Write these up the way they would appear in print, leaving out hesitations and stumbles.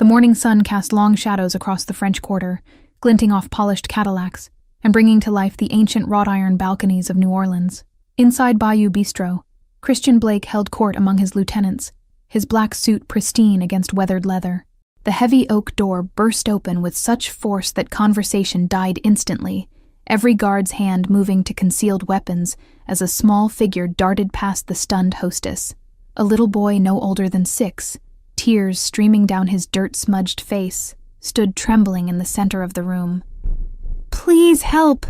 The morning sun cast long shadows across the French Quarter, glinting off polished Cadillacs, and bringing to life the ancient wrought-iron balconies of New Orleans. Inside Bayou Bistro, Christian Blake held court among his lieutenants, his black suit pristine against weathered leather. The heavy oak door burst open with such force that conversation died instantly, every guard's hand moving to concealed weapons as a small figure darted past the stunned hostess. A little boy no older than 6, tears streaming down his dirt-smudged face, stood trembling in the center of the room. "Please help!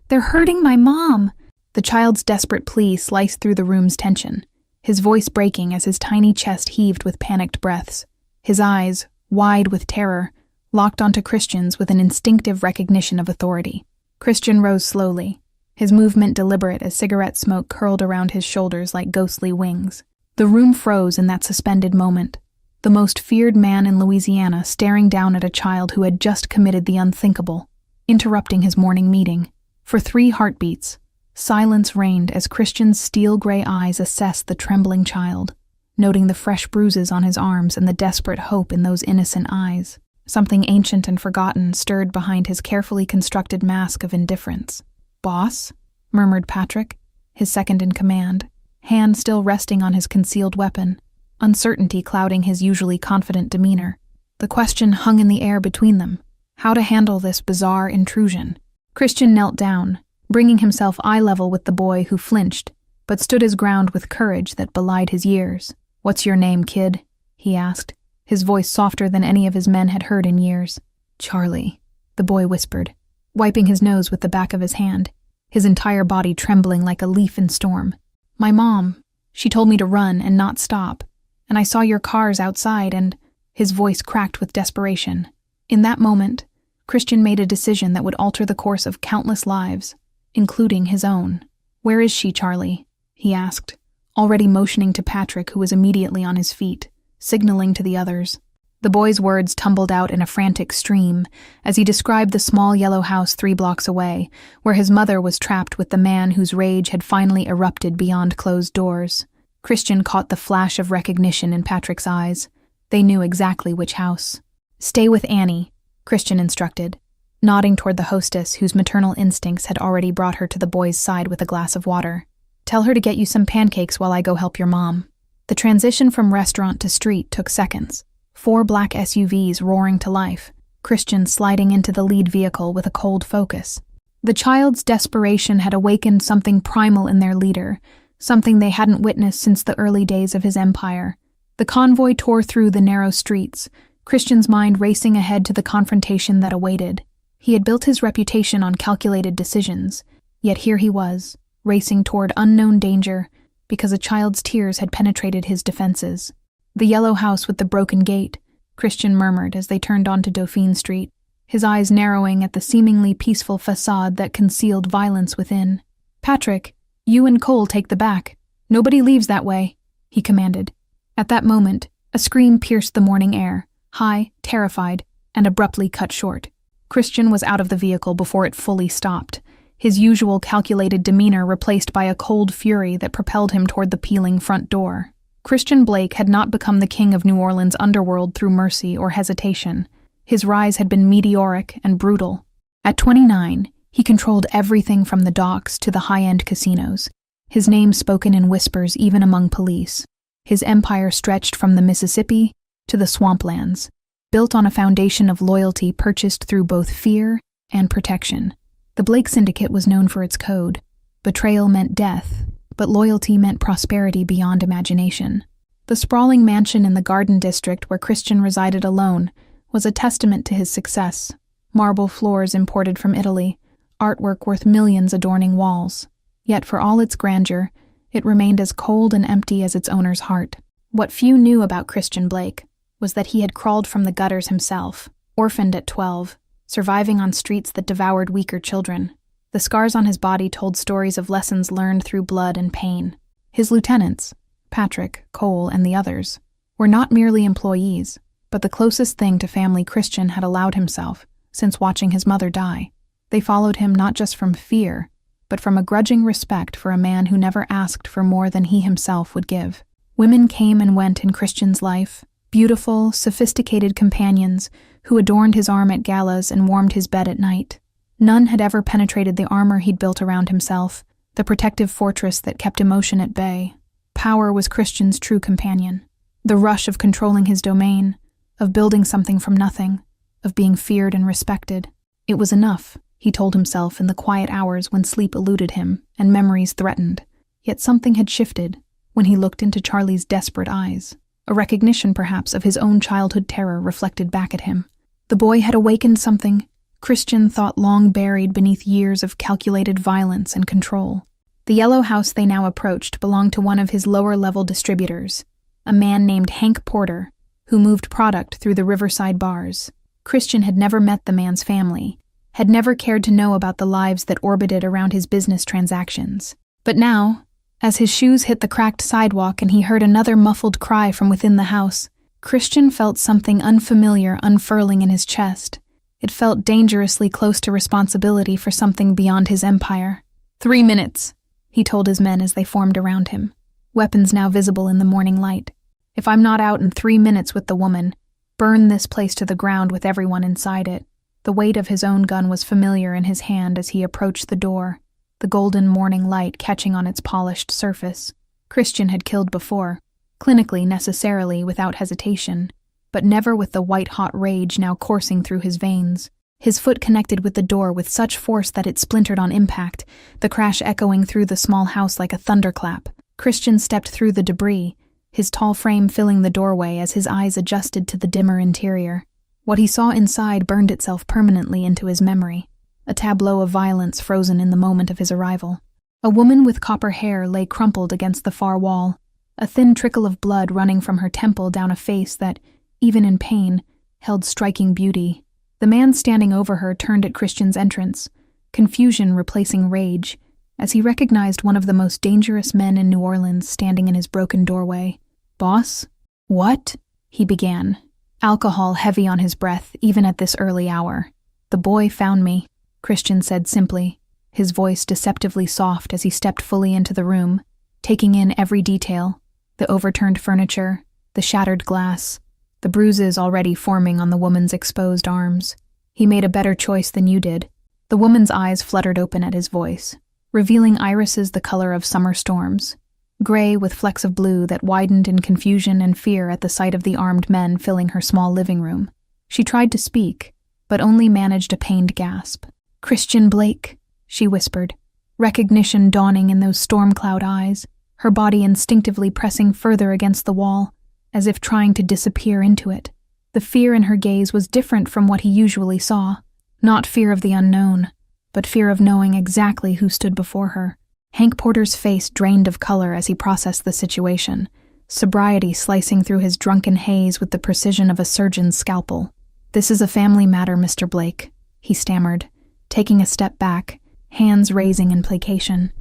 They're hurting my mom!" The child's desperate plea sliced through the room's tension, his voice breaking as his tiny chest heaved with panicked breaths. His eyes, wide with terror, locked onto Christian's with an instinctive recognition of authority. Christian rose slowly, his movement deliberate as cigarette smoke curled around his shoulders like ghostly wings. The room froze in that suspended moment, the most feared man in Louisiana staring down at a child who had just committed the unthinkable, interrupting his morning meeting. For 3 heartbeats, silence reigned as Christian's steel-gray eyes assessed the trembling child, noting the fresh bruises on his arms and the desperate hope in those innocent eyes. Something ancient and forgotten stirred behind his carefully constructed mask of indifference. "Boss?" murmured Patrick, his second in command, hand still resting on his concealed weapon, uncertainty clouding his usually confident demeanor. The question hung in the air between them, how to handle this bizarre intrusion. Christian knelt down, bringing himself eye-level with the boy who flinched, but stood his ground with courage that belied his years. "What's your name, kid?" he asked, his voice softer than any of his men had heard in years. "Charlie," the boy whispered, wiping his nose with the back of his hand, his entire body trembling like a leaf in storm. "My mom, she told me to run and not stop, and I saw your cars outside and—" His voice cracked with desperation. In that moment, Christian made a decision that would alter the course of countless lives, including his own. "Where is she, Charlie?" he asked, already motioning to Patrick, who was immediately on his feet, signaling to the others. The boy's words tumbled out in a frantic stream as he described the small yellow house 3 blocks away, where his mother was trapped with the man whose rage had finally erupted beyond closed doors. Christian caught the flash of recognition in Patrick's eyes. They knew exactly which house. "Stay with Annie," Christian instructed, nodding toward the hostess whose maternal instincts had already brought her to the boy's side with a glass of water. "Tell her to get you some pancakes while I go help your mom." The transition from restaurant to street took seconds. 4 black SUVs roaring to life, Christian sliding into the lead vehicle with a cold focus. The child's desperation had awakened something primal in their leader, something they hadn't witnessed since the early days of his empire. The convoy tore through the narrow streets, Christian's mind racing ahead to the confrontation that awaited. He had built his reputation on calculated decisions, yet here he was, racing toward unknown danger because a child's tears had penetrated his defenses. "The yellow house with the broken gate," Christian murmured as they turned onto Dauphine Street, his eyes narrowing at the seemingly peaceful facade that concealed violence within. "Patrick, you and Cole take the back. Nobody leaves that way," he commanded. At that moment, a scream pierced the morning air, high, terrified, and abruptly cut short. Christian was out of the vehicle before it fully stopped, his usual calculated demeanor replaced by a cold fury that propelled him toward the peeling front door. Christian Blake had not become the king of New Orleans' underworld through mercy or hesitation. His rise had been meteoric and brutal. At 29, he controlled everything from the docks to the high-end casinos, his name spoken in whispers even among police. His empire stretched from the Mississippi to the swamplands, built on a foundation of loyalty purchased through both fear and protection. The Blake Syndicate was known for its code. Betrayal meant death, but loyalty meant prosperity beyond imagination. The sprawling mansion in the Garden District where Christian resided alone was a testament to his success. Marble floors imported from Italy, artwork worth millions adorning walls. Yet for all its grandeur, it remained as cold and empty as its owner's heart. What few knew about Christian Blake was that he had crawled from the gutters himself, orphaned at 12, surviving on streets that devoured weaker children. The scars on his body told stories of lessons learned through blood and pain. His lieutenants, Patrick, Cole, and the others, were not merely employees, but the closest thing to family Christian had allowed himself since watching his mother die. They followed him not just from fear, but from a grudging respect for a man who never asked for more than he himself would give. Women came and went in Christian's life, beautiful, sophisticated companions who adorned his arm at galas and warmed his bed at night. None had ever penetrated the armor he'd built around himself, the protective fortress that kept emotion at bay. Power was Christian's true companion. The rush of controlling his domain, of building something from nothing, of being feared and respected. It was enough, he told himself in the quiet hours when sleep eluded him and memories threatened. Yet something had shifted when he looked into Charlie's desperate eyes, a recognition perhaps of his own childhood terror reflected back at him. The boy had awakened something Christian thought long buried beneath years of calculated violence and control. The yellow house they now approached belonged to one of his lower-level distributors, a man named Hank Porter, who moved product through the riverside bars. Christian had never met the man's family, had never cared to know about the lives that orbited around his business transactions. But now, as his shoes hit the cracked sidewalk and he heard another muffled cry from within the house, Christian felt something unfamiliar unfurling in his chest. It felt dangerously close to responsibility for something beyond his empire. 3 minutes, he told his men as they formed around him, weapons now visible in the morning light. If I'm not out in 3 minutes with the woman, burn this place to the ground with everyone inside it. The weight of his own gun was familiar in his hand as he approached the door, the golden morning light catching on its polished surface. Christian had killed before, clinically necessarily without hesitation, but never with the white-hot rage now coursing through his veins. His foot connected with the door with such force that it splintered on impact, the crash echoing through the small house like a thunderclap. Christian stepped through the debris, his tall frame filling the doorway as his eyes adjusted to the dimmer interior. What he saw inside burned itself permanently into his memory, a tableau of violence frozen in the moment of his arrival. A woman with copper hair lay crumpled against the far wall, a thin trickle of blood running from her temple down a face that, even in pain, held striking beauty. The man standing over her turned at Christian's entrance, confusion replacing rage, as he recognized one of the most dangerous men in New Orleans standing in his broken doorway. "Boss?" "What?" he began, alcohol heavy on his breath even at this early hour. "The boy found me," Christian said simply, his voice deceptively soft as he stepped fully into the room, taking in every detail, the overturned furniture, the shattered glass, the bruises already forming on the woman's exposed arms. "He made a better choice than you did." The woman's eyes fluttered open at his voice, revealing irises the color of summer storms, gray with flecks of blue that widened in confusion and fear at the sight of the armed men filling her small living room. She tried to speak, but only managed a pained gasp. "Christian Blake," she whispered, recognition dawning in those storm cloud eyes, her body instinctively pressing further against the wall, as if trying to disappear into it. The fear in her gaze was different from what he usually saw. Not fear of the unknown, but fear of knowing exactly who stood before her. Hank Porter's face drained of color as he processed the situation, sobriety slicing through his drunken haze with the precision of a surgeon's scalpel. "This is a family matter, Mr. Blake," he stammered, taking a step back, hands raising in placation.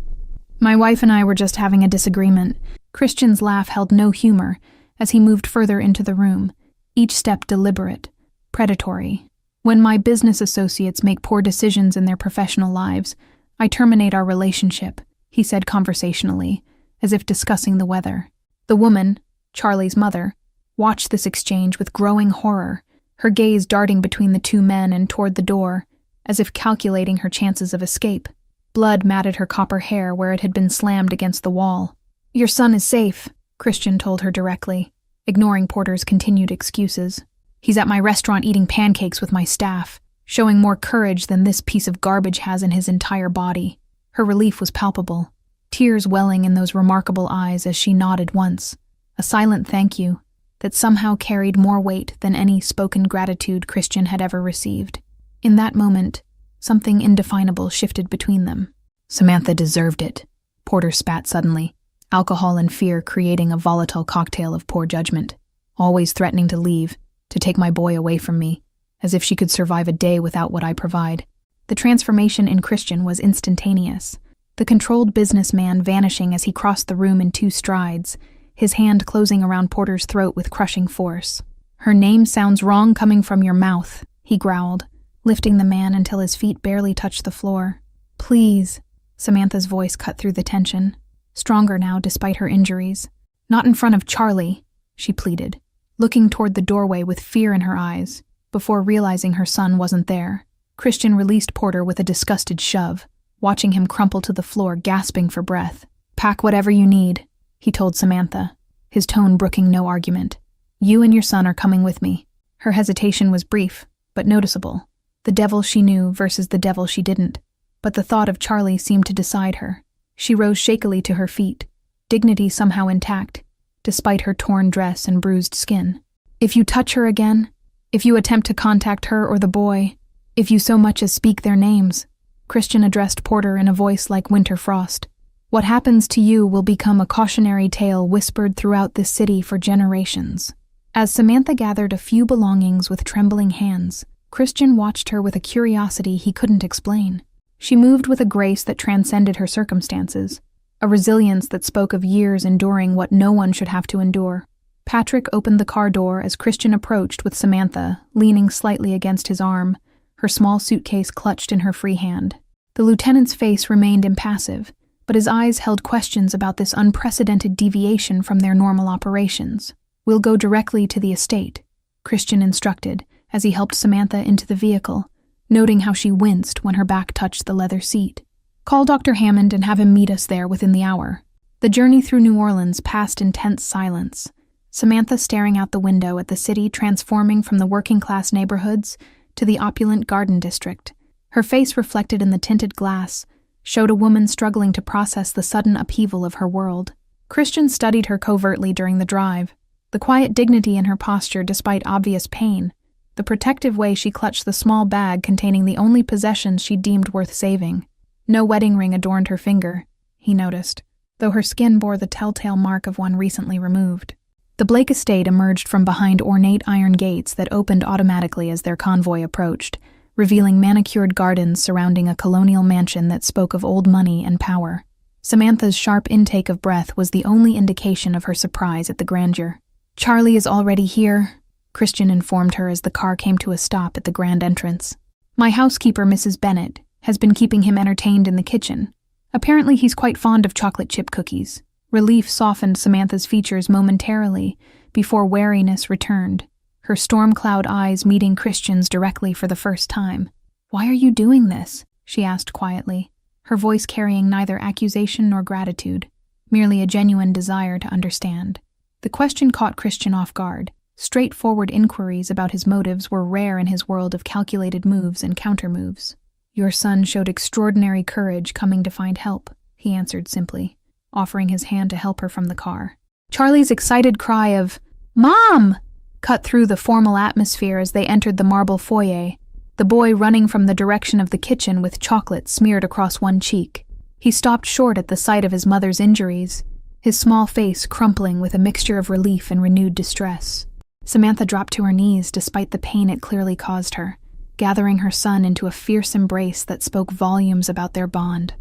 "My wife and I were just having a disagreement." Christian's laugh held no humor as he moved further into the room, each step deliberate, predatory. "When my business associates make poor decisions in their professional lives, I terminate our relationship," he said conversationally, as if discussing the weather. The woman, Charlie's mother, watched this exchange with growing horror, her gaze darting between the two men and toward the door, as if calculating her chances of escape. Blood matted her copper hair where it had been slammed against the wall. "Your son is safe," Christian told her directly, ignoring Porter's continued excuses. "He's at my restaurant eating pancakes with my staff, showing more courage than this piece of garbage has in his entire body." Her relief was palpable, tears welling in those remarkable eyes as she nodded once, a silent thank you that somehow carried more weight than any spoken gratitude Christian had ever received. In that moment, something indefinable shifted between them. "Samantha deserved it," Porter spat suddenly, alcohol and fear creating a volatile cocktail of poor judgment, always threatening to leave, to take my boy away from me, as if she could survive a day without what I provide. The transformation in Christian was instantaneous, the controlled businessman vanishing as he crossed the room in 2 strides, his hand closing around Porter's throat with crushing force. "Her name sounds wrong coming from your mouth," he growled, lifting the man until his feet barely touched the floor. "Please," Samantha's voice cut through the tension, stronger now despite her injuries. "Not in front of Charlie," she pleaded, looking toward the doorway with fear in her eyes. Before realizing her son wasn't there, Christian released Porter with a disgusted shove, watching him crumple to the floor, gasping for breath. "Pack whatever you need," he told Samantha, his tone brooking no argument. "You and your son are coming with me." Her hesitation was brief, but noticeable. The devil she knew versus the devil she didn't. But the thought of Charlie seemed to decide her. She rose shakily to her feet, dignity somehow intact, despite her torn dress and bruised skin. "If you touch her again, if you attempt to contact her or the boy, if you so much as speak their names," Christian addressed Porter in a voice like winter frost, "what happens to you will become a cautionary tale whispered throughout this city for generations." As Samantha gathered a few belongings with trembling hands, Christian watched her with a curiosity he couldn't explain. She moved with a grace that transcended her circumstances, a resilience that spoke of years enduring what no one should have to endure. Patrick opened the car door as Christian approached with Samantha, leaning slightly against his arm, her small suitcase clutched in her free hand. The lieutenant's face remained impassive, but his eyes held questions about this unprecedented deviation from their normal operations. "We'll go directly to the estate," Christian instructed as he helped Samantha into the vehicle, noting how she winced when her back touched the leather seat. "Call Dr. Hammond and have him meet us there within the hour." The journey through New Orleans passed in tense silence, Samantha staring out the window at the city transforming from the working-class neighborhoods to the opulent garden district. Her face reflected in the tinted glass showed a woman struggling to process the sudden upheaval of her world. Christian studied her covertly during the drive, the quiet dignity in her posture despite obvious pain, the protective way she clutched the small bag containing the only possessions she deemed worth saving. No wedding ring adorned her finger, he noticed, though her skin bore the telltale mark of one recently removed. The Blake estate emerged from behind ornate iron gates that opened automatically as their convoy approached, revealing manicured gardens surrounding a colonial mansion that spoke of old money and power. Samantha's sharp intake of breath was the only indication of her surprise at the grandeur. "Charlie is already here," Christian informed her as the car came to a stop at the grand entrance. "My housekeeper, Mrs. Bennett, has been keeping him entertained in the kitchen. Apparently he's quite fond of chocolate chip cookies." Relief softened Samantha's features momentarily before wariness returned, her storm cloud eyes meeting Christian's directly for the first time. "Why are you doing this?" she asked quietly, her voice carrying neither accusation nor gratitude, merely a genuine desire to understand. The question caught Christian off guard. Straightforward inquiries about his motives were rare in his world of calculated moves and countermoves. "Your son showed extraordinary courage coming to find help," he answered simply, offering his hand to help her from the car. Charlie's excited cry of, "Mom!" cut through the formal atmosphere as they entered the marble foyer, the boy running from the direction of the kitchen with chocolate smeared across one cheek. He stopped short at the sight of his mother's injuries, his small face crumpling with a mixture of relief and renewed distress. Samantha dropped to her knees despite the pain it clearly caused her, gathering her son into a fierce embrace that spoke volumes about their bond.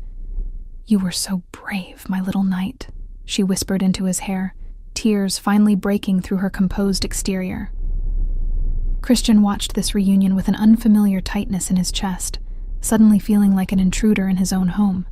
"You were so brave, my little knight," she whispered into his hair, tears finally breaking through her composed exterior. Christian watched this reunion with an unfamiliar tightness in his chest, suddenly feeling like an intruder in his own home.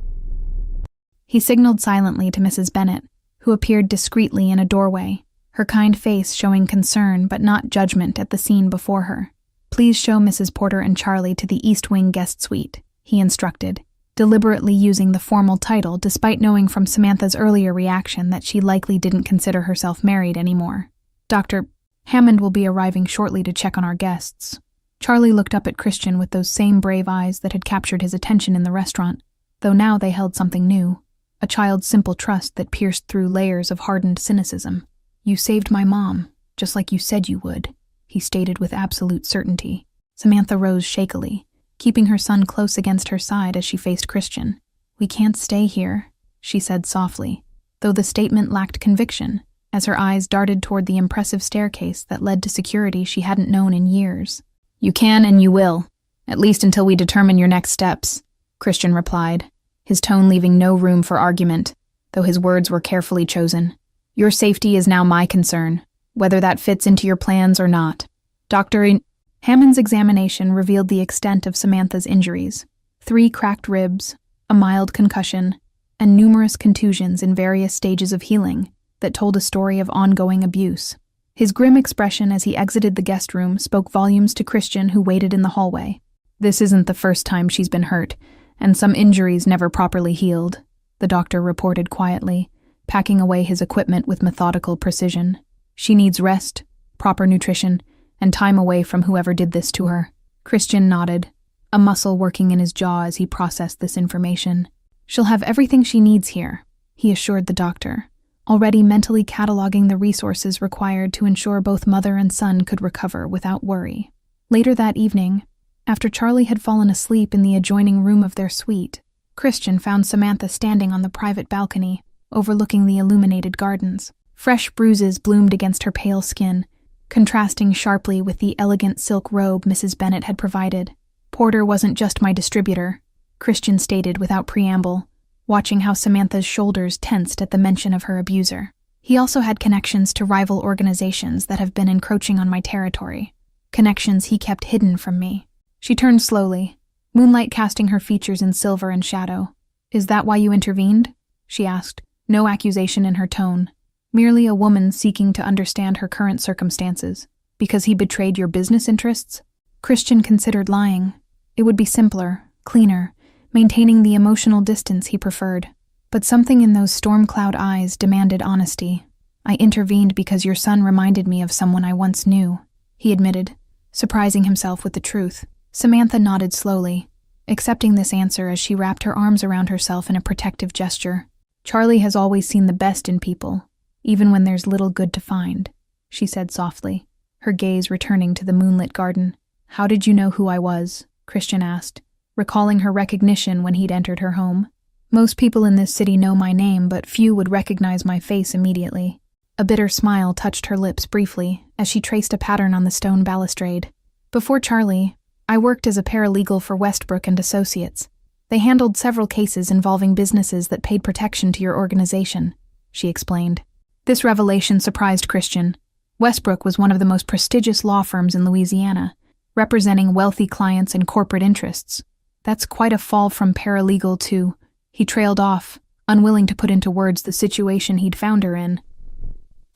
He signaled silently to Mrs. Bennett, who appeared discreetly in a doorway, her kind face showing concern but not judgment at the scene before her. "Please show Mrs. Porter and Charlie to the East Wing guest suite," he instructed, deliberately using the formal title despite knowing from Samantha's earlier reaction that she likely didn't consider herself married anymore. "Dr. Hammond will be arriving shortly to check on our guests." Charlie looked up at Christian with those same brave eyes that had captured his attention in the restaurant, though now they held something new, a child's simple trust that pierced through layers of hardened cynicism. "You saved my mom, just like you said you would," he stated with absolute certainty. Samantha rose shakily, keeping her son close against her side as she faced Christian. "We can't stay here," she said softly, though the statement lacked conviction, as her eyes darted toward the impressive staircase that led to security she hadn't known in years. "You can and you will, at least until we determine your next steps," Christian replied, his tone leaving no room for argument, though his words were carefully chosen. "Your safety is now my concern, whether that fits into your plans or not." Dr. Hammond's examination revealed the extent of Samantha's injuries: 3 cracked ribs, a mild concussion, and numerous contusions in various stages of healing that told a story of ongoing abuse. His grim expression as he exited the guest room spoke volumes to Christian, who waited in the hallway. "This isn't the first time she's been hurt, and some injuries never properly healed," the doctor reported quietly, packing away his equipment with methodical precision. "She needs rest, proper nutrition, and time away from whoever did this to her." Christian nodded, a muscle working in his jaw as he processed this information. "She'll have everything she needs here," he assured the doctor, already mentally cataloging the resources required to ensure both mother and son could recover without worry. Later that evening, after Charlie had fallen asleep in the adjoining room of their suite, Christian found Samantha standing on the private balcony, overlooking the illuminated gardens. Fresh bruises bloomed against her pale skin, contrasting sharply with the elegant silk robe Mrs. Bennet had provided. "Porter wasn't just my distributor," Christian stated without preamble, watching how Samantha's shoulders tensed at the mention of her abuser. "He also had connections to rival organizations that have been encroaching on my territory, connections he kept hidden from me." She turned slowly, moonlight casting her features in silver and shadow. "Is that why you intervened?" she asked, no accusation in her tone, merely a woman seeking to understand her current circumstances. "Because he betrayed your business interests?" Christian considered lying. It would be simpler, cleaner, maintaining the emotional distance he preferred. But something in those storm cloud eyes demanded honesty. "I intervened because your son reminded me of someone I once knew," he admitted, surprising himself with the truth. Samantha nodded slowly, accepting this answer as she wrapped her arms around herself in a protective gesture. "Charlie has always seen the best in people, even when there's little good to find," she said softly, her gaze returning to the moonlit garden. "How did you know who I was?" Christian asked, recalling her recognition when he'd entered her home. "Most people in this city know my name, but few would recognize my face immediately." A bitter smile touched her lips briefly as she traced a pattern on the stone balustrade. "Before Charlie, I worked as a paralegal for Westbrook and Associates. They handled several cases involving businesses that paid protection to your organization," she explained. This revelation surprised Christian. Westbrook was one of the most prestigious law firms in Louisiana, representing wealthy clients and corporate interests. "That's quite a fall from paralegal to—" He trailed off, unwilling to put into words the situation he'd found her in.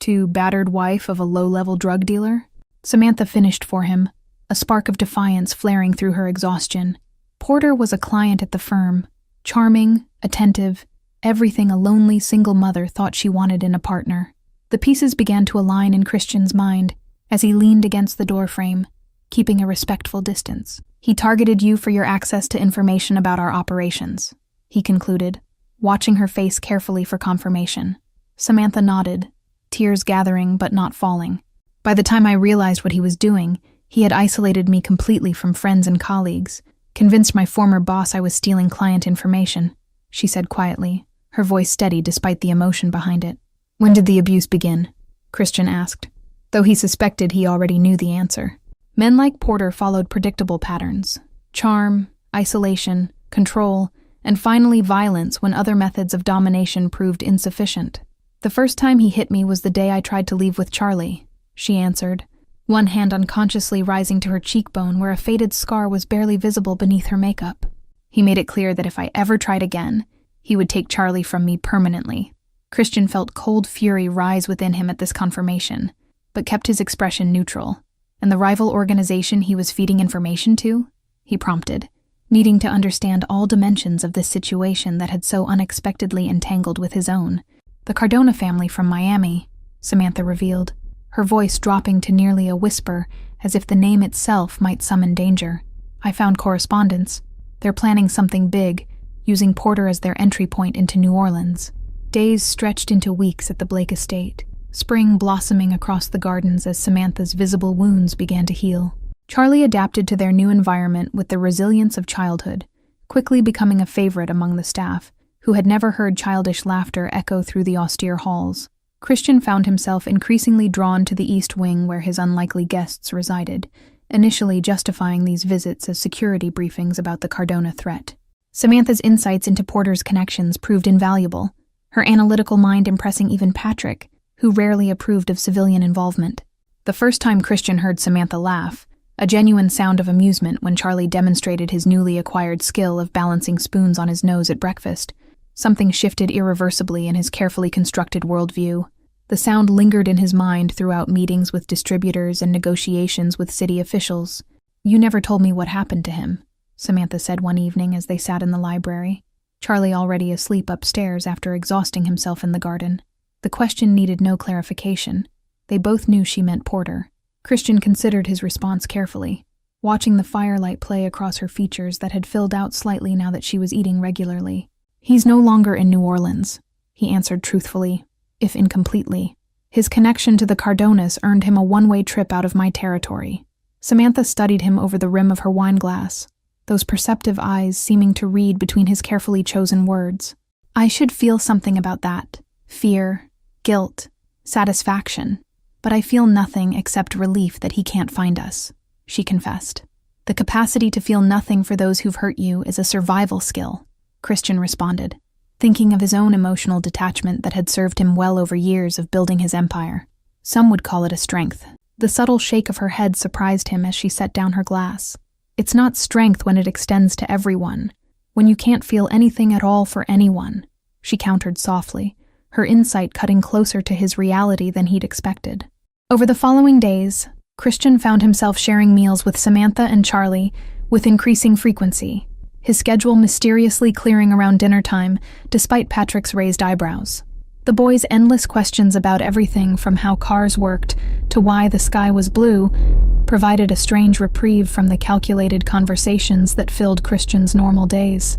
"To battered wife of a low-level drug dealer?" Samantha finished for him, a spark of defiance flaring through her exhaustion. Porter was a client at the firm, charming, attentive, everything a lonely single mother thought she wanted in a partner. The pieces began to align in Christian's mind as he leaned against the doorframe, keeping a respectful distance. "He targeted you for your access to information about our operations," he concluded, watching her face carefully for confirmation. Samantha nodded, tears gathering but not falling. "By the time I realized what he was doing, he had isolated me completely from friends and colleagues, convinced my former boss I was stealing client information," she said quietly, her voice steady despite the emotion behind it. "When did the abuse begin?" Christian asked, though he suspected he already knew the answer. Men like Porter followed predictable patterns: charm, isolation, control, and finally violence when other methods of domination proved insufficient. "The first time he hit me was the day I tried to leave with Charlie," she answered, one hand unconsciously rising to her cheekbone where a faded scar was barely visible beneath her makeup. "He made it clear that if I ever tried again, he would take Charlie from me permanently." Christian felt cold fury rise within him at this confirmation, but kept his expression neutral. "And the rival organization he was feeding information to?" he prompted, needing to understand all dimensions of this situation that had so unexpectedly entangled with his own. "The Cardona family from Miami," Samantha revealed, her voice dropping to nearly a whisper as if the name itself might summon danger. "I found correspondence. They're planning something big, using Porter as their entry point into New Orleans." Days stretched into weeks at the Blake estate, spring blossoming across the gardens as Samantha's visible wounds began to heal. Charlie adapted to their new environment with the resilience of childhood, quickly becoming a favorite among the staff, who had never heard childish laughter echo through the austere halls. Christian found himself increasingly drawn to the East Wing where his unlikely guests resided, initially justifying these visits as security briefings about the Cardona threat. Samantha's insights into Porter's connections proved invaluable, her analytical mind impressing even Patrick, who rarely approved of civilian involvement. The first time Christian heard Samantha laugh, a genuine sound of amusement when Charlie demonstrated his newly acquired skill of balancing spoons on his nose at breakfast, something shifted irreversibly in his carefully constructed worldview. The sound lingered in his mind throughout meetings with distributors and negotiations with city officials. "You never told me what happened to him," Samantha said one evening as they sat in the library, Charlie already asleep upstairs after exhausting himself in the garden. The question needed no clarification. They both knew she meant Porter. Christian considered his response carefully, watching the firelight play across her features that had filled out slightly now that she was eating regularly. "He's no longer in New Orleans," he answered truthfully, if incompletely. "His connection to the Cardonas earned him a one-way trip out of my territory." Samantha studied him over the rim of her wineglass, those perceptive eyes seeming to read between his carefully chosen words. "I should feel something about that. Fear, guilt, satisfaction. But I feel nothing except relief that he can't find us," she confessed. "The capacity to feel nothing for those who've hurt you is a survival skill," Christian responded, thinking of his own emotional detachment that had served him well over years of building his empire. Some would call it a strength. The subtle shake of her head surprised him as she set down her glass. "It's not strength when it extends to everyone, when you can't feel anything at all for anyone," she countered softly, her insight cutting closer to his reality than he'd expected. Over the following days, Christian found himself sharing meals with Samantha and Charlie with increasing frequency, his schedule mysteriously clearing around dinner time despite Patrick's raised eyebrows. The boys' endless questions about everything from how cars worked to why the sky was blue provided a strange reprieve from the calculated conversations that filled Christian's normal days.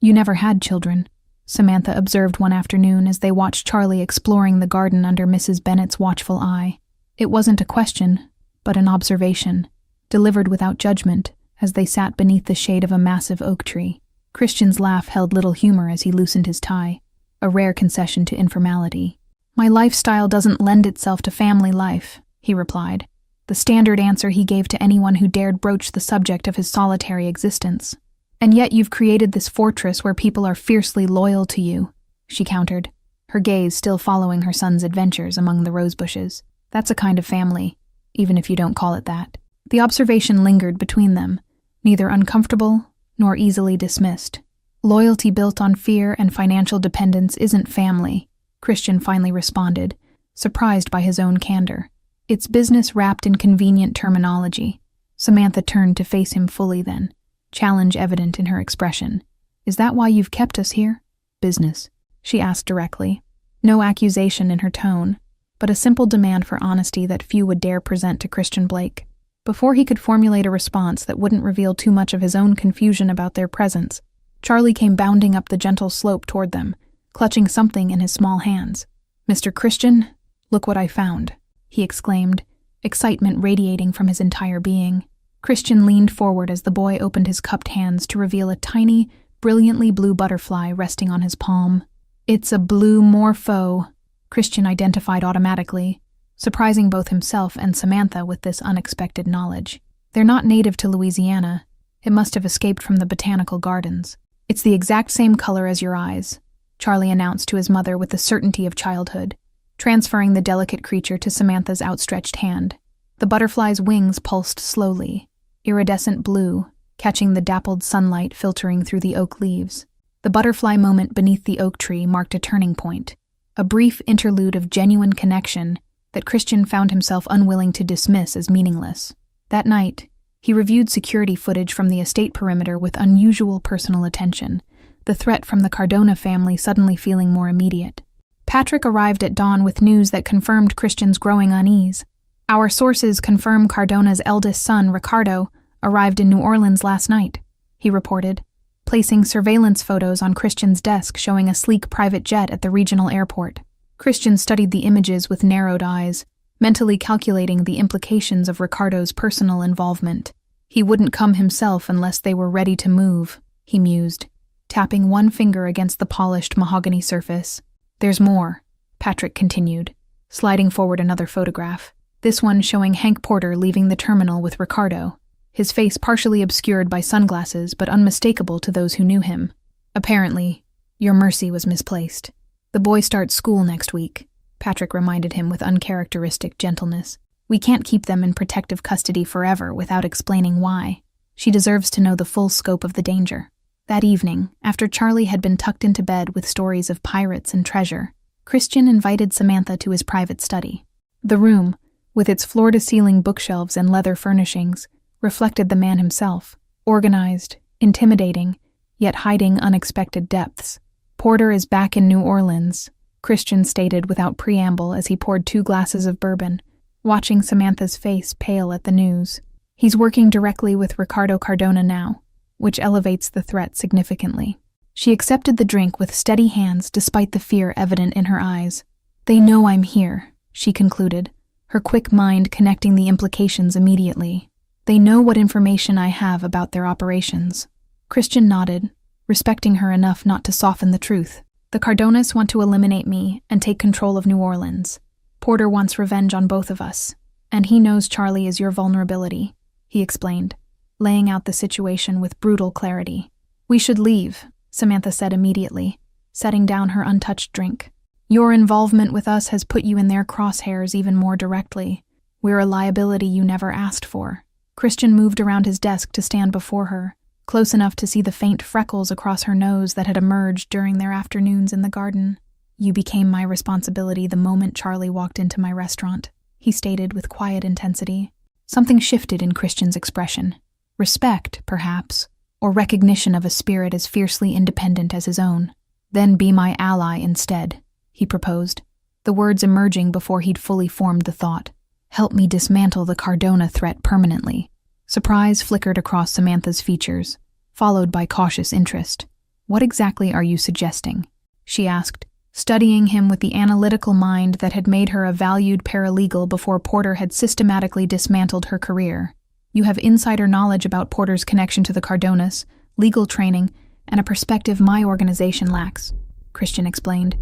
"You never had children," Samantha observed one afternoon as they watched Charlie exploring the garden under Mrs. Bennet's watchful eye. It wasn't a question, but an observation, delivered without judgment as they sat beneath the shade of a massive oak tree. Christian's laugh held little humor as he loosened his tie, a rare concession to informality. "My lifestyle doesn't lend itself to family life," he replied, the standard answer he gave to anyone who dared broach the subject of his solitary existence. "And yet you've created this fortress where people are fiercely loyal to you," she countered, her gaze still following her son's adventures among the rose bushes. "That's a kind of family, even if you don't call it that." The observation lingered between them, neither uncomfortable nor easily dismissed. "Loyalty built on fear and financial dependence isn't family," Christian finally responded, surprised by his own candor. "It's business wrapped in convenient terminology." Samantha turned to face him fully then, challenge evident in her expression. "Is that why you've kept us here?" "Business," she asked directly. No accusation in her tone, but a simple demand for honesty that few would dare present to Christian Blake. Before he could formulate a response that wouldn't reveal too much of his own confusion about their presence, Charlie came bounding up the gentle slope toward them, clutching something in his small hands. "Mr. Christian, look what I found," he exclaimed, excitement radiating from his entire being. Christian leaned forward as the boy opened his cupped hands to reveal a tiny, brilliantly blue butterfly resting on his palm. "It's a blue morpho," Christian identified automatically, surprising both himself and Samantha with this unexpected knowledge. "They're not native to Louisiana. It must have escaped from the botanical gardens." "It's the exact same color as your eyes," Charlie announced to his mother with the certainty of childhood, transferring the delicate creature to Samantha's outstretched hand. The butterfly's wings pulsed slowly, iridescent blue, catching the dappled sunlight filtering through the oak leaves. The butterfly moment beneath the oak tree marked a turning point, a brief interlude of genuine connection that Christian found himself unwilling to dismiss as meaningless. That night, he reviewed security footage from the estate perimeter with unusual personal attention, the threat from the Cardona family suddenly feeling more immediate. Patrick arrived at dawn with news that confirmed Christian's growing unease. "Our sources confirm Cardona's eldest son, Ricardo, arrived in New Orleans last night," he reported, placing surveillance photos on Christian's desk showing a sleek private jet at the regional airport. Christian studied the images with narrowed eyes, mentally calculating the implications of Ricardo's personal involvement. He wouldn't come himself unless they were ready to move, he mused, tapping one finger against the polished mahogany surface. "There's more," Patrick continued, sliding forward another photograph, this one showing Hank Porter leaving the terminal with Ricardo, his face partially obscured by sunglasses but unmistakable to those who knew him. "Apparently, your mercy was misplaced. The boy starts school next week," Patrick reminded him with uncharacteristic gentleness. "We can't keep them in protective custody forever without explaining why. She deserves to know the full scope of the danger." That evening, after Charlie had been tucked into bed with stories of pirates and treasure, Christian invited Samantha to his private study. The room, with its floor-to-ceiling bookshelves and leather furnishings, reflected the man himself, organized, intimidating, yet hiding unexpected depths. "Porter is back in New Orleans," Christian stated without preamble as he poured 2 glasses of bourbon, watching Samantha's face pale at the news. "He's working directly with Ricardo Cardona now, which elevates the threat significantly." She accepted the drink with steady hands despite the fear evident in her eyes. "They know I'm here," she concluded, her quick mind connecting the implications immediately. "They know what information I have about their operations." Christian nodded, respecting her enough not to soften the truth. "The Cardonas want to eliminate me and take control of New Orleans. Porter wants revenge on both of us, and he knows Charlie is your vulnerability," he explained, laying out the situation with brutal clarity. "We should leave," Samantha said immediately, setting down her untouched drink. "Your involvement with us has put you in their crosshairs even more directly. We're a liability you never asked for." Christian moved around his desk to stand before her, close enough to see the faint freckles across her nose that had emerged during their afternoons in the garden. "You became my responsibility the moment Charlie walked into my restaurant," he stated with quiet intensity. Something shifted in Christian's expression. Respect, perhaps, or recognition of a spirit as fiercely independent as his own. "Then be my ally instead," he proposed, the words emerging before he'd fully formed the thought. "Help me dismantle the Cardona threat permanently." Surprise flickered across Samantha's features, followed by cautious interest. "What exactly are you suggesting?" she asked, studying him with the analytical mind that had made her a valued paralegal before Porter had systematically dismantled her career. "You have insider knowledge about Porter's connection to the Cardonas, legal training, and a perspective my organization lacks," Christian explained,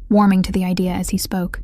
warming to the idea as he spoke.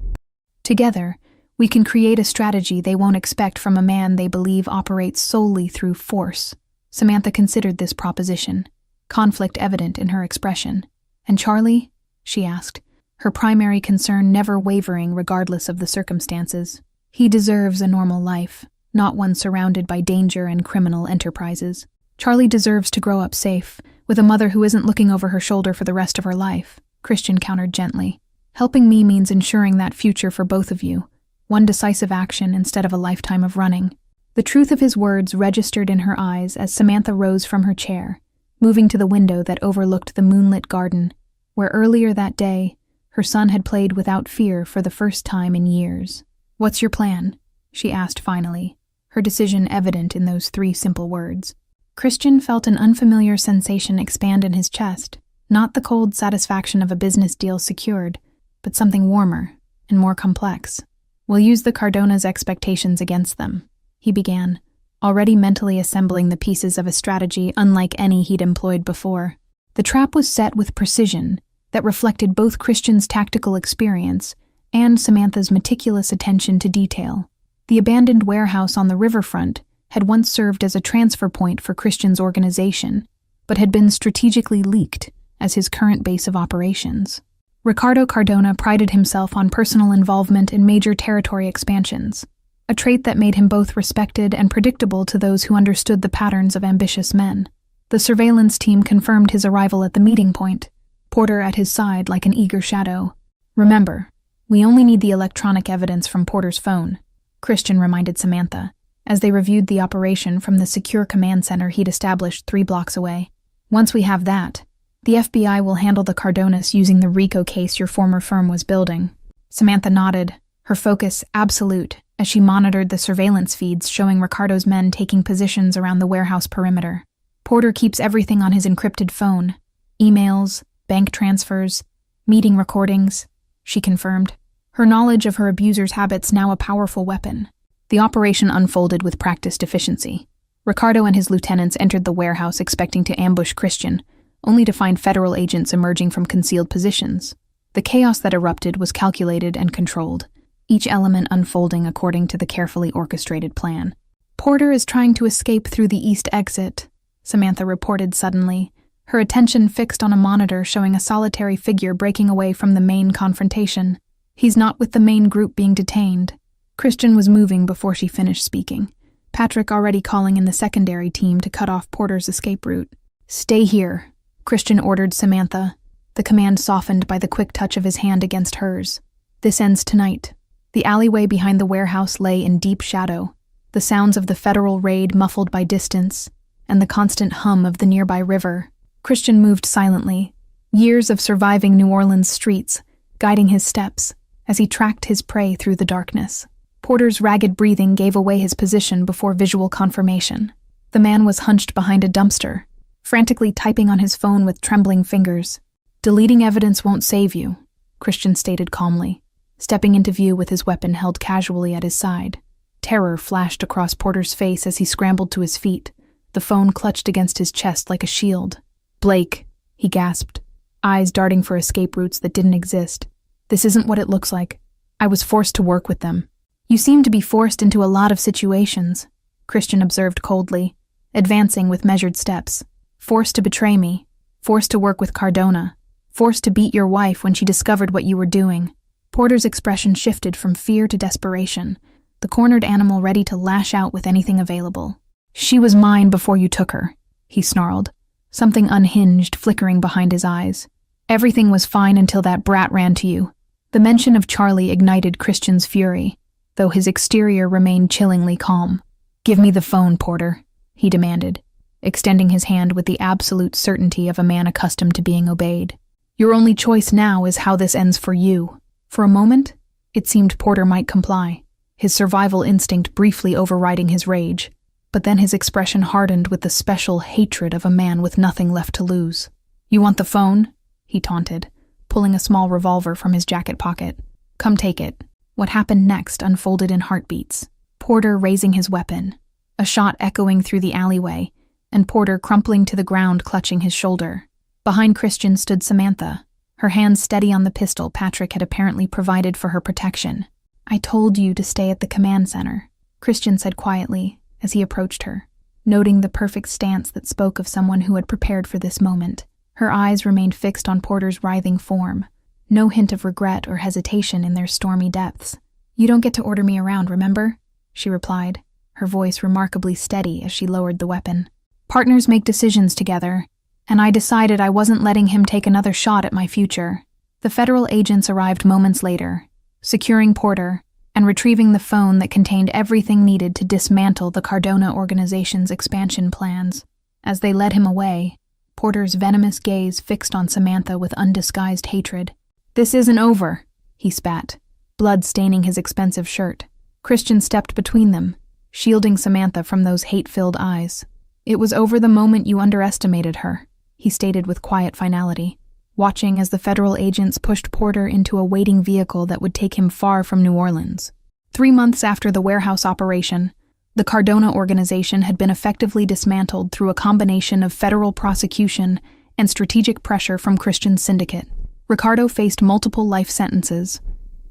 "Together, we can create a strategy they won't expect from a man they believe operates solely through force." Samantha considered this proposition, conflict evident in her expression. "And Charlie?" she asked, her primary concern never wavering regardless of the circumstances. "He deserves a normal life, not one surrounded by danger and criminal enterprises. Charlie deserves to grow up safe, with a mother who isn't looking over her shoulder for the rest of her life," Christian countered gently. "Helping me means ensuring that future for both of you, one decisive action instead of a lifetime of running." The truth of his words registered in her eyes as Samantha rose from her chair, moving to the window that overlooked the moonlit garden, where earlier that day, her son had played without fear for the first time in years. "What's your plan?" she asked finally, her decision evident in those 3 simple words. Christian felt an unfamiliar sensation expand in his chest, not the cold satisfaction of a business deal secured, but something warmer and more complex. "We'll use the Cardona's expectations against them," he began, already mentally assembling the pieces of a strategy unlike any he'd employed before. The trap was set with precision that reflected both Christian's tactical experience and Samantha's meticulous attention to detail. The abandoned warehouse on the riverfront had once served as a transfer point for Christian's organization, but had been strategically leaked as his current base of operations. Ricardo Cardona prided himself on personal involvement in major territory expansions, a trait that made him both respected and predictable to those who understood the patterns of ambitious men. The surveillance team confirmed his arrival at the meeting point, Porter at his side like an eager shadow. "Remember, we only need the electronic evidence from Porter's phone," Christian reminded Samantha, as they reviewed the operation from the secure command center he'd established 3 blocks away. "Once we have that, the FBI will handle the Cardonas using the RICO case your former firm was building." Samantha nodded, her focus absolute as she monitored the surveillance feeds showing Ricardo's men taking positions around the warehouse perimeter. "Porter keeps everything on his encrypted phone, emails, bank transfers, meeting recordings," she confirmed, her knowledge of her abuser's habits now a powerful weapon. The operation unfolded with practiced efficiency. Ricardo and his lieutenants entered the warehouse expecting to ambush Christian, only to find federal agents emerging from concealed positions. The chaos that erupted was calculated and controlled, each element unfolding according to the carefully orchestrated plan. "Porter is trying to escape through the east exit," Samantha reported suddenly, her attention fixed on a monitor showing a solitary figure breaking away from the main confrontation. "He's not with the main group being detained." Christian was moving before she finished speaking, Patrick already calling in the secondary team to cut off Porter's escape route. "Stay here," Christian ordered Samantha, the command softened by the quick touch of his hand against hers. This ends tonight. The alleyway behind the warehouse lay in deep shadow, the sounds of the federal raid muffled by distance, and the constant hum of the nearby river. Christian moved silently, years of surviving New Orleans streets guiding his steps as he tracked his prey through the darkness. Porter's ragged breathing gave away his position before visual confirmation. The man was hunched behind a dumpster, frantically typing on his phone with trembling fingers. "Deleting evidence won't save you," Christian stated calmly, stepping into view with his weapon held casually at his side. Terror flashed across Porter's face as he scrambled to his feet, the phone clutched against his chest like a shield. "Blake," he gasped, eyes darting for escape routes that didn't exist. "This isn't what it looks like. I was forced to work with them." "You seem to be forced into a lot of situations," Christian observed coldly, advancing with measured steps. "Forced to betray me, forced to work with Cardona, forced to beat your wife when she discovered what you were doing." Porter's expression shifted from fear to desperation, the cornered animal ready to lash out with anything available. "She was mine before you took her," he snarled, something unhinged flickering behind his eyes. "Everything was fine until that brat ran to you." The mention of Charlie ignited Christian's fury, though his exterior remained chillingly calm. "Give me the phone, Porter," he demanded, extending his hand with the absolute certainty of a man accustomed to being obeyed. "Your only choice now is how this ends for you." For a moment, it seemed Porter might comply, his survival instinct briefly overriding his rage, but then his expression hardened with the special hatred of a man with nothing left to lose. "You want the phone?" he taunted, pulling a small revolver from his jacket pocket. "Come take it." What happened next unfolded in heartbeats. Porter raising his weapon, a shot echoing through the alleyway, and Porter crumpling to the ground clutching his shoulder. Behind Christian stood Samantha, her hands steady on the pistol Patrick had apparently provided for her protection. "I told you to stay at the command center," Christian said quietly as he approached her, noting the perfect stance that spoke of someone who had prepared for this moment. Her eyes remained fixed on Porter's writhing form, no hint of regret or hesitation in their stormy depths. "You don't get to order me around, remember?" she replied, her voice remarkably steady as she lowered the weapon. "Partners make decisions together, and I decided I wasn't letting him take another shot at my future." The federal agents arrived moments later, securing Porter and retrieving the phone that contained everything needed to dismantle the Cardona organization's expansion plans. As they led him away, Porter's venomous gaze fixed on Samantha with undisguised hatred. "This isn't over," he spat, blood staining his expensive shirt. Christian stepped between them, shielding Samantha from those hate-filled eyes. "It was over the moment you underestimated her," he stated with quiet finality, watching as the federal agents pushed Porter into a waiting vehicle that would take him far from New Orleans. 3 months after the warehouse operation, the Cardona organization had been effectively dismantled through a combination of federal prosecution and strategic pressure from Christian's syndicate. Ricardo faced multiple life sentences,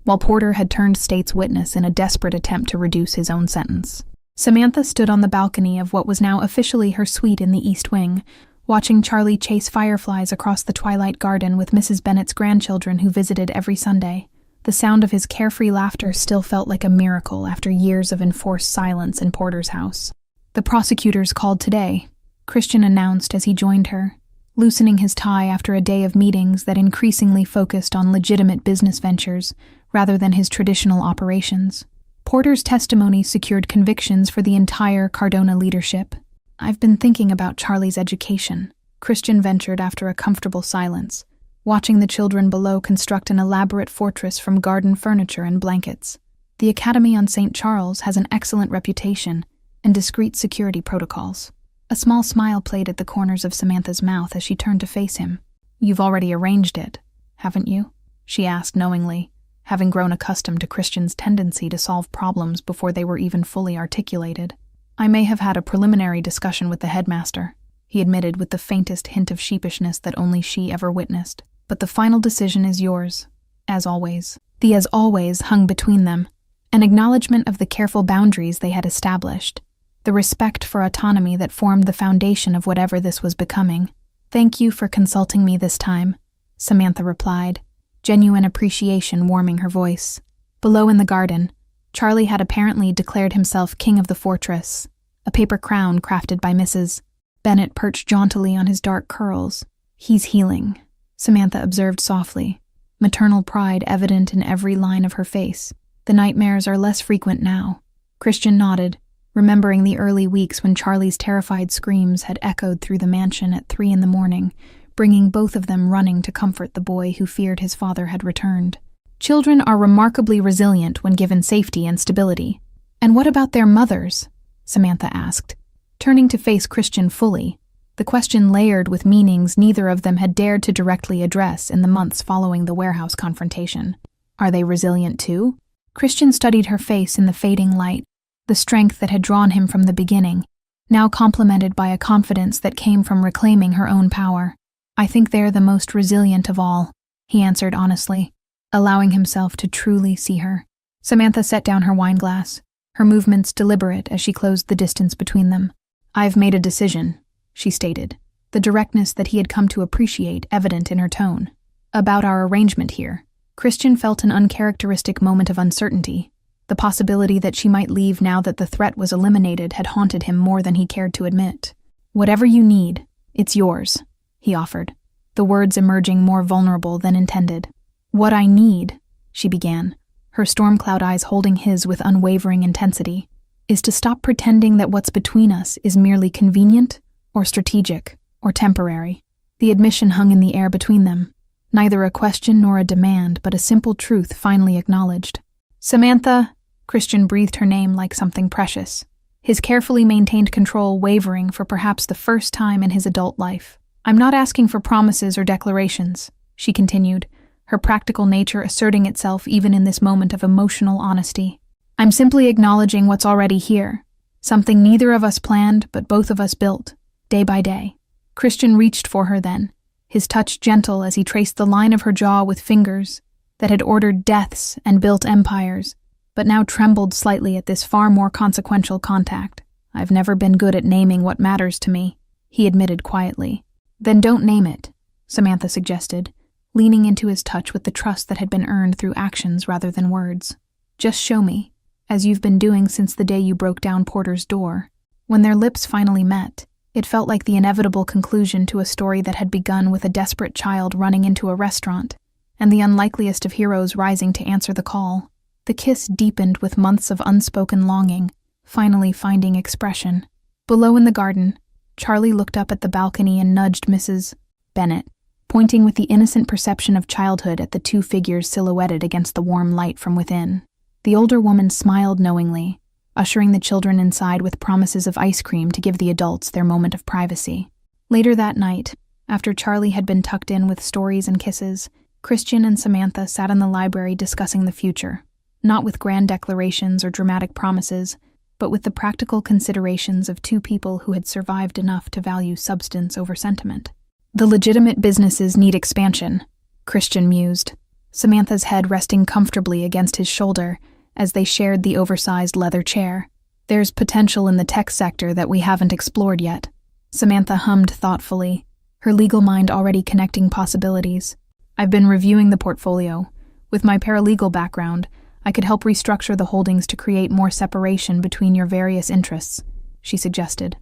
while Porter had turned state's witness in a desperate attempt to reduce his own sentence. Samantha stood on the balcony of what was now officially her suite in the East Wing, watching Charlie chase fireflies across the twilight garden with Mrs. Bennett's grandchildren who visited every Sunday. The sound of his carefree laughter still felt like a miracle after years of enforced silence in Porter's house. "The prosecutors called today," Christian announced as he joined her, loosening his tie after a day of meetings that increasingly focused on legitimate business ventures rather than his traditional operations. Porter's testimony secured convictions for the entire Cardona leadership. "I've been thinking about Charlie's education," Christian ventured after a comfortable silence, watching the children below construct an elaborate fortress from garden furniture and blankets. "The Academy on St. Charles has an excellent reputation and discreet security protocols." A small smile played at the corners of Samantha's mouth as she turned to face him. "You've already arranged it, haven't you?" she asked knowingly, having grown accustomed to Christian's tendency to solve problems before they were even fully articulated. "I may have had a preliminary discussion with the headmaster," he admitted with the faintest hint of sheepishness that only she ever witnessed. "But the final decision is yours, as always." The "as always" hung between them, an acknowledgement of the careful boundaries they had established, the respect for autonomy that formed the foundation of whatever this was becoming. "Thank you for consulting me this time," Samantha replied, genuine appreciation warming her voice. Below in the garden, Charlie had apparently declared himself king of the fortress, a paper crown crafted by Mrs. Bennett perched jauntily on his dark curls. "He's healing," Samantha observed softly, maternal pride evident in every line of her face. The nightmares are less frequent now. Christian nodded, remembering the early weeks when Charlie's terrified screams had echoed through the mansion at 3 a.m, bringing both of them running to comfort the boy who feared his father had returned. Children are remarkably resilient when given safety and stability. And what about their mothers? Samantha asked, turning to face Christian fully, the question layered with meanings neither of them had dared to directly address in the months following the warehouse confrontation. Are they resilient too? Christian studied her face in the fading light, the strength that had drawn him from the beginning, now complemented by a confidence that came from reclaiming her own power. I think they're the most resilient of all, he answered honestly, allowing himself to truly see her. Samantha set down her wineglass, her movements deliberate as she closed the distance between them. I've made a decision, she stated, the directness that he had come to appreciate evident in her tone. About our arrangement here. Christian felt an uncharacteristic moment of uncertainty. The possibility that she might leave now that the threat was eliminated had haunted him more than he cared to admit. Whatever you need, it's yours, he offered, the words emerging more vulnerable than intended. What I need, she began, her storm cloud eyes holding his with unwavering intensity, is to stop pretending that what's between us is merely convenient or strategic or temporary. The admission hung in the air between them, neither a question nor a demand, but a simple truth finally acknowledged. Samantha, Christian breathed her name like something precious, his carefully maintained control wavering for perhaps the first time in his adult life. I'm not asking for promises or declarations, she continued, her practical nature asserting itself even in this moment of emotional honesty. I'm simply acknowledging what's already here, something neither of us planned but both of us built, day by day. Christian reached for her then, his touch gentle as he traced the line of her jaw with fingers that had ordered deaths and built empires, but now trembled slightly at this far more consequential contact. I've never been good at naming what matters to me, he admitted quietly. Then don't name it, Samantha suggested, leaning into his touch with the trust that had been earned through actions rather than words. Just show me, as you've been doing since the day you broke down Porter's door. When their lips finally met, it felt like the inevitable conclusion to a story that had begun with a desperate child running into a restaurant, and the unlikeliest of heroes rising to answer the call. The kiss deepened with months of unspoken longing, finally finding expression. Below in the garden, Charlie looked up at the balcony and nudged Mrs. Bennett, pointing with the innocent perception of childhood at the two figures silhouetted against the warm light from within. The older woman smiled knowingly, ushering the children inside with promises of ice cream to give the adults their moment of privacy. Later that night, after Charlie had been tucked in with stories and kisses, Christian and Samantha sat in the library discussing the future, not with grand declarations or dramatic promises, but with the practical considerations of two people who had survived enough to value substance over sentiment. The legitimate businesses need expansion, Christian mused, Samantha's head resting comfortably against his shoulder as they shared the oversized leather chair. There's potential in the tech sector that we haven't explored yet. Samantha hummed thoughtfully, her legal mind already connecting possibilities. I've been reviewing the portfolio. With my paralegal background, I could help restructure the holdings to create more separation between your various interests, she suggested.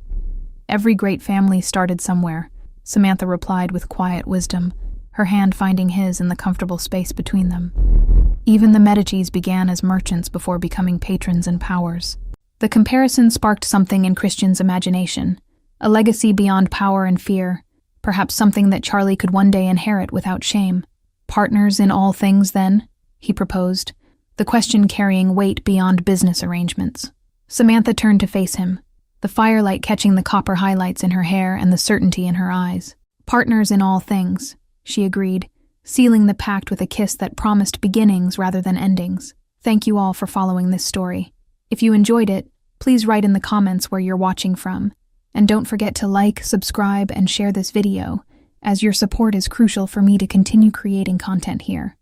Every great family started somewhere, Samantha replied with quiet wisdom, her hand finding his in the comfortable space between them. Even the Medicis began as merchants before becoming patrons and powers. The comparison sparked something in Christian's imagination, a legacy beyond power and fear, perhaps something that Charlie could one day inherit without shame. Partners in all things, then? He proposed, the question carrying weight beyond business arrangements. Samantha turned to face him, the firelight catching the copper highlights in her hair and the certainty in her eyes. Partners in all things, she agreed, sealing the pact with a kiss that promised beginnings rather than endings. Thank you all for following this story. If you enjoyed it, please write in the comments where you're watching from. And don't forget to like, subscribe, and share this video, as your support is crucial for me to continue creating content here.